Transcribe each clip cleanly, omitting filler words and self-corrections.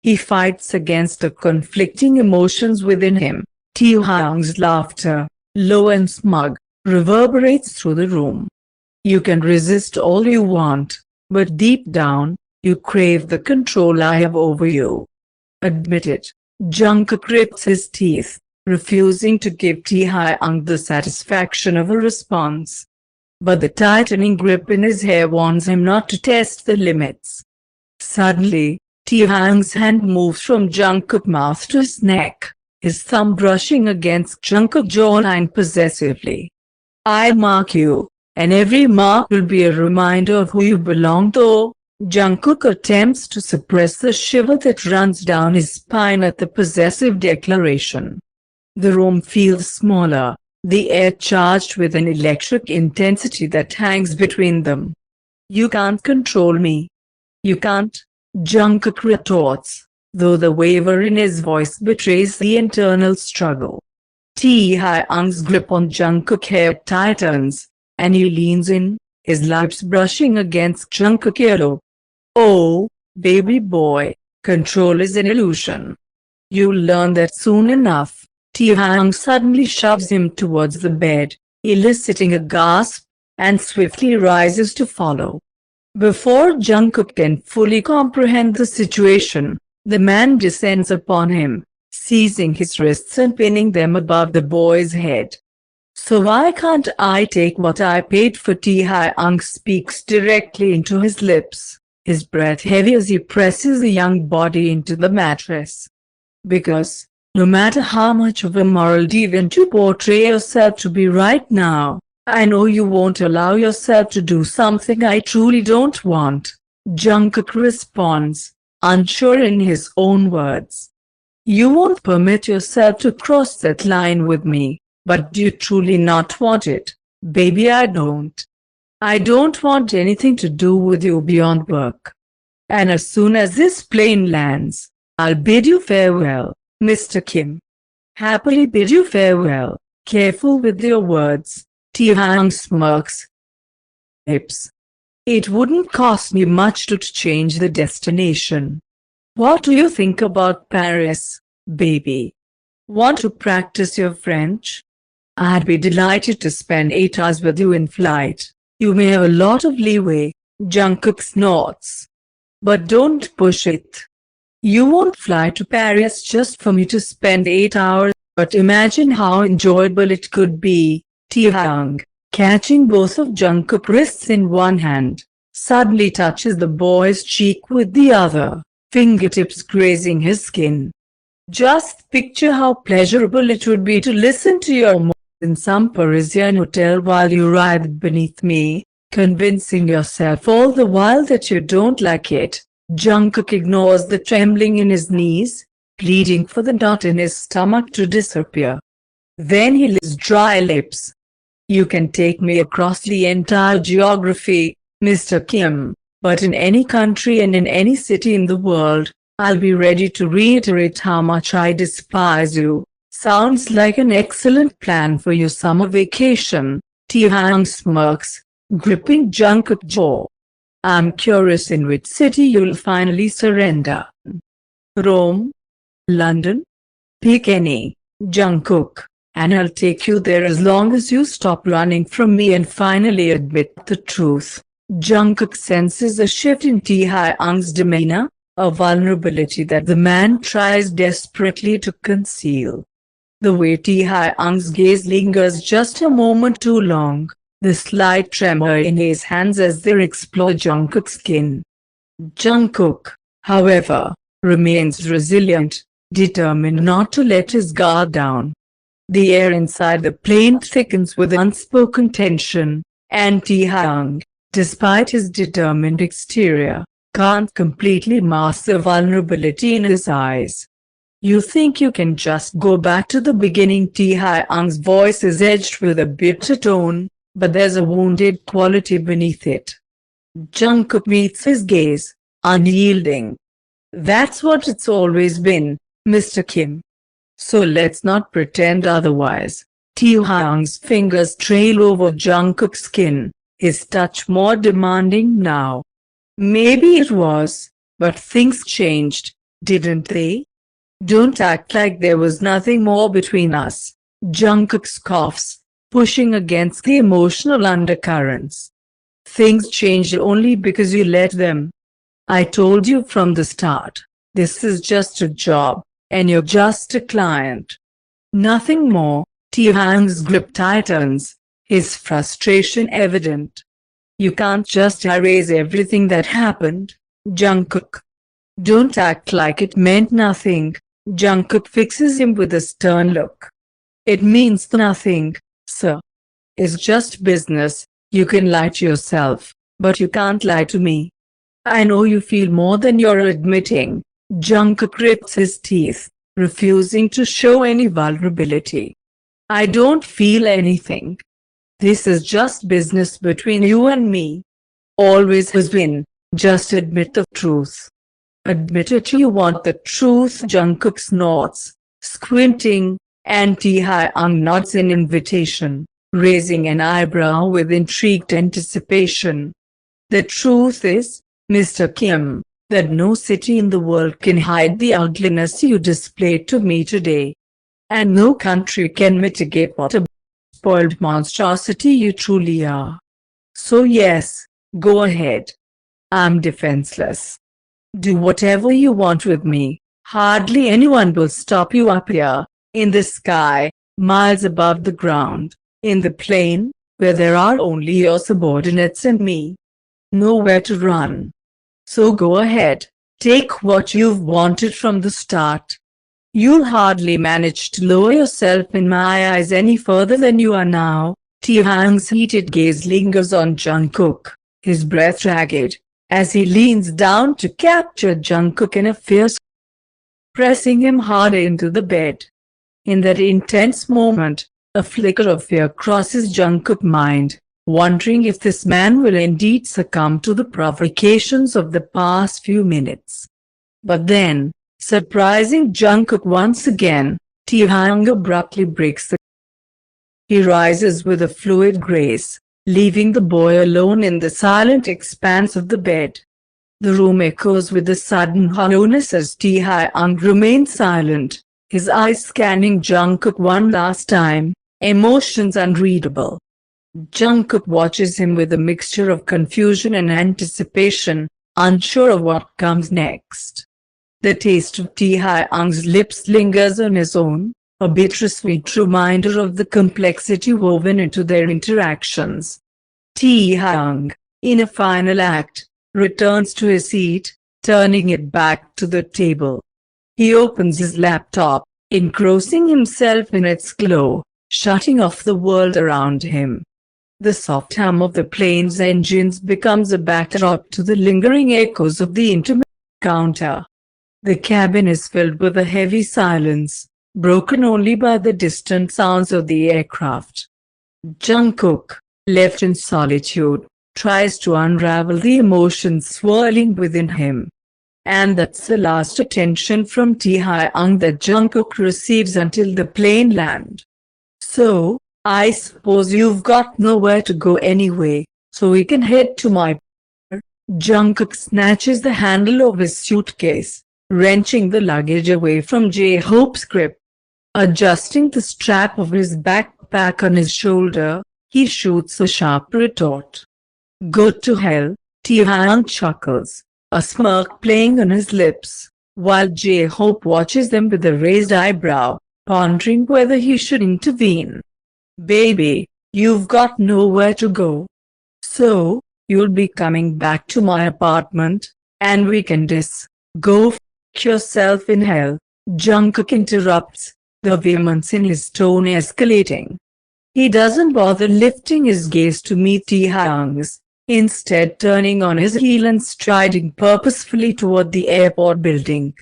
He fights against the conflicting emotions within him. Taehyung's laughter, low and smug, reverberates through the room. You can resist all you want, but deep down, you crave the control I have over you. Admit it. Jungkook grits his teeth, refusing to give Taehyung the satisfaction of a response. But the tightening grip in his hair warns him not to test the limits. Suddenly, Taehyung's hand moves from Jungkook's mouth to his neck, his thumb brushing against Jungkook's jawline possessively. I mark you, and every mark will be a reminder of who you belong to. Jungkook attempts to suppress the shiver that runs down his spine at the possessive declaration. The room feels smaller, the air charged with an electric intensity that hangs between them. You can't control me. You can't, Jungkook retorts, though the waver in his voice betrays the internal struggle. Taehyung's grip on Jungkook's hair tightens, and he leans in, his lips brushing against Jungkook's earlobe. Oh, baby boy, control is an illusion. You'll learn that soon enough. Taehyung suddenly shoves him towards the bed, eliciting a gasp, and swiftly rises to follow. Before Jungkook can fully comprehend the situation, the man descends upon him, seizing his wrists and pinning them above the boy's head. So why can't I take what I paid for? Taehyung speaks directly into his lips, his breath heavy as he presses the young body into the mattress. Because, no matter how much of a moral deviant you portray yourself to be right now, I know you won't allow yourself to do something I truly don't want. Jungkook responds, unsure in his own words. You won't permit yourself to cross that line with me, but do you truly not want it? Baby, I don't. I don't want anything to do with you beyond work. And as soon as this plane lands, I'll bid you farewell, Mr. Kim. Happily bid you farewell. Careful with your words. Taehyung smirks. Lips. It wouldn't cost me much to change the destination. What do you think about Paris, baby? Want to practice your French? I'd be delighted to spend 8 hours with you in flight. You may have a lot of leeway, Jungkook snorts. But don't push it. You won't fly to Paris just for me to spend 8 hours, but imagine how enjoyable it could be. Taehyung, catching both of Jungkook's wrists in one hand, suddenly touches the boy's cheek with the other, fingertips grazing his skin. Just picture how pleasurable it would be to listen to your moans in some Parisian hotel while you writhe beneath me, convincing yourself all the while that you don't like it. Jungkook ignores the trembling in his knees, pleading for the knot in his stomach to disappear. Then he licks dry lips. You can take me across the entire geography, Mr. Kim, but in any country and in any city in the world, I'll be ready to reiterate how much I despise you. Sounds like an excellent plan for your summer vacation. Taehyung smirks, gripping Jungkook's jaw. I'm curious in which city you'll finally surrender. Rome? London? Pick any, Jungkook, and I'll take you there as long as you stop running from me and finally admit the truth. Jungkook senses a shift in Taehyung's demeanor, a vulnerability that the man tries desperately to conceal. The way Taehyung's gaze lingers just a moment too long, the slight tremor in his hands as they explore Jungkook's skin. Jungkook, however, remains resilient, determined not to let his guard down. The air inside the plane thickens with unspoken tension, and Taehyung, despite his determined exterior, can't completely mask the vulnerability in his eyes. You think you can just go back to the beginning? Taehyung's voice is edged with a bitter tone, but there's a wounded quality beneath it. Jungkook meets his gaze, unyielding. That's what it's always been, Mr. Kim. So let's not pretend otherwise. Taehyung's fingers trail over Jungkook's skin, his touch more demanding now. Maybe it was, but things changed. didn't they? Don't act like there was nothing more between us. Jungkook scoffs, pushing against the emotional undercurrents. Things changed only because you let them. I told you from the start, this is just a job, and you're just a client. Nothing more. Taehyung's grip tightens, his frustration evident. You can't just erase everything that happened, Jungkook. Don't act like it meant nothing. Jungkook fixes him with a stern look. It means nothing, sir. It's just business. You can lie to yourself, but you can't lie to me. I know you feel more than you're admitting. Jungkook grits his teeth, refusing to show any vulnerability. I don't feel anything. This is just business between you and me. Always has been. Just admit the truth. Admit it, you want the truth. Jungkook snorts, squinting, and Taehyung nods in invitation, raising an eyebrow with intrigued anticipation. The truth is, Mr. Kim, that no city in the world can hide the ugliness you displayed to me today. And no country can mitigate what a spoiled monstrosity you truly are. So yes, go ahead. I'm defenseless. Do whatever you want with me. Hardly anyone will stop you up here, in the sky, miles above the ground, in the plane, where there are only your subordinates and me. Nowhere to run. So go ahead, take what you've wanted from the start. You'll hardly manage to lower yourself in my eyes any further than you are now. Taehyung's heated gaze lingers on Jungkook, his breath ragged, as he leans down to capture Jungkook in a fierce, pressing him harder into the bed. In that intense moment, a flicker of fear crosses Jungkook's mind, wondering if this man will indeed succumb to the provocations of the past few minutes. But then, surprising Jungkook once again, Taehyung abruptly breaks the. He rises with a fluid grace, leaving the boy alone in the silent expanse of the bed. The room echoes with a sudden hollowness as Taehyung remains silent, his eyes scanning Jungkook one last time, emotions unreadable. Jungkook watches him with a mixture of confusion and anticipation, unsure of what comes next. The taste of Taehyung's lips lingers on his own, a bittersweet reminder of the complexity woven into their interactions. Taehyung, in a final act, returns to his seat, turning it back to the table. He opens his laptop, engrossing himself in its glow, shutting off the world around him. The soft hum of the plane's engines becomes a backdrop to the lingering echoes of the intimate encounter. The cabin is filled with a heavy silence, broken only by the distant sounds of the aircraft. Jungkook, left in solitude, tries to unravel the emotions swirling within him. And that's the last attention from Taehyung that Jungkook receives until the plane lands. So, I suppose you've got nowhere to go anyway, so we can head to my. Jungkook snatches the handle of his suitcase, wrenching the luggage away from J-Hope's grip. Adjusting the strap of his backpack on his shoulder, he shoots a sharp retort. Go to hell, Taehyung chuckles, a smirk playing on his lips, while J-Hope watches them with a raised eyebrow, pondering whether he should intervene. Baby, you've got nowhere to go. So, you'll be coming back to my apartment, and we can go f yourself in hell. Jungkook interrupts, the vehemence in his tone escalating. He doesn't bother lifting his gaze to meet Taehyung's, instead turning on his heel and striding purposefully toward the airport building.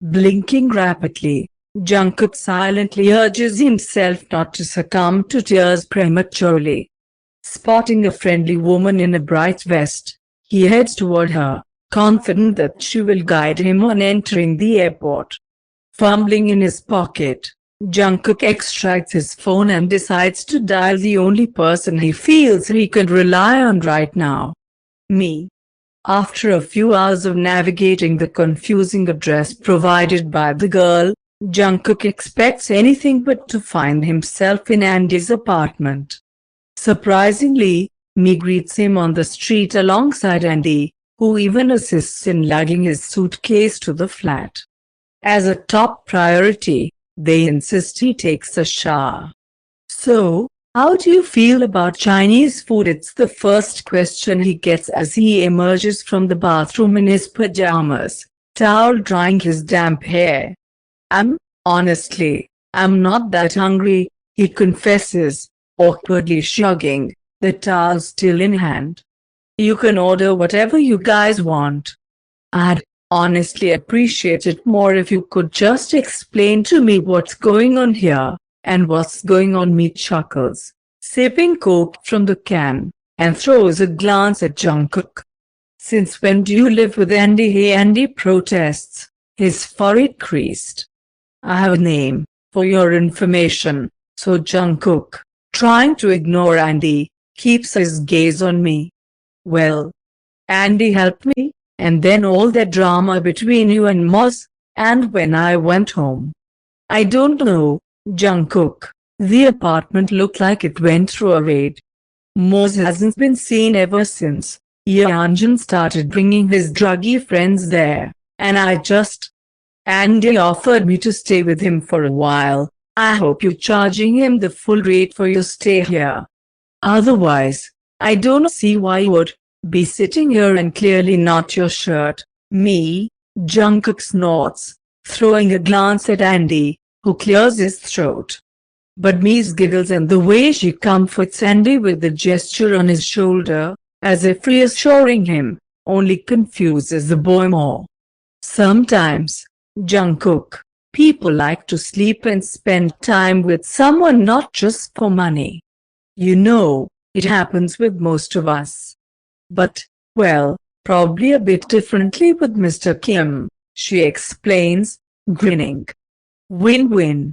Blinking rapidly, Jungkook silently urges himself not to succumb to tears prematurely. Spotting a friendly woman in a bright vest, he heads toward her, confident that she will guide him on entering the airport. Fumbling in his pocket, Jungkook extracts his phone and decides to dial the only person he feels he can rely on right now. Me. After a few hours of navigating the confusing address provided by the girl, Jungkook expects anything but to find himself in Andy's apartment. Surprisingly, Mi greets him on the street alongside Andy, who even assists in lugging his suitcase to the flat. As a top priority, they insist he takes a shower. "So, how do you feel about Chinese food?" It's the first question he gets as he emerges from the bathroom in his pajamas, towel drying his damp hair. Honestly, I'm not that hungry," he confesses, awkwardly shrugging, the towel still in hand. "You can order whatever you guys want. I'd honestly appreciate it more if you could just explain to me what's going on here." "And what's going on?" Mi chuckles, sipping coke from the can, and throws a glance at Jungkook. "Since when do you live with Andy?" "Hey," Andy protests, his forehead creased. "I have a name, for your information." So Jungkook, trying to ignore Andy, keeps his gaze on me. "Well, Andy helped me, and then all that drama between you and Moz, and when I went home. I don't know, Jungkook, the apartment looked like it went through a raid. Moz hasn't been seen ever since Yeonjun started bringing his druggy friends there, and Andy offered me to stay with him for a while. I hope you're charging him the full rate for your stay here. Otherwise, I don't see why you would be sitting here and clearly not your shirt." "Me?" Jungkook snorts, throwing a glance at Andy, who clears his throat. But Mi's giggles, and the way she comforts Andy with the gesture on his shoulder, as if reassuring him, only confuses the boy more. "Sometimes, Jungkook, people like to sleep and spend time with someone not just for money. You know, it happens with most of us. But, well, probably a bit differently with Mr. Kim," she explains, grinning. "Win-win.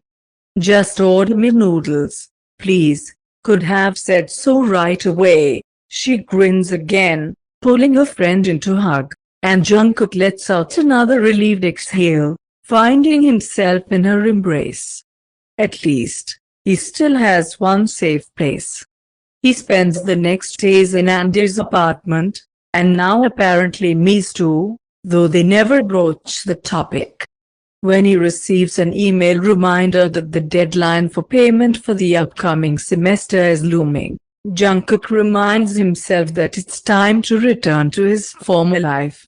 Just order me noodles, please." "Could have said so right away." She grins again, pulling her friend into a hug, and Jungkook lets out another relieved exhale, finding himself in her embrace. At least, he still has one safe place. He spends the next days in Andy's apartment, and now apparently Mi's too, though they never broach the topic. When he receives an email reminder that the deadline for payment for the upcoming semester is looming, Jungkook reminds himself that it's time to return to his former life.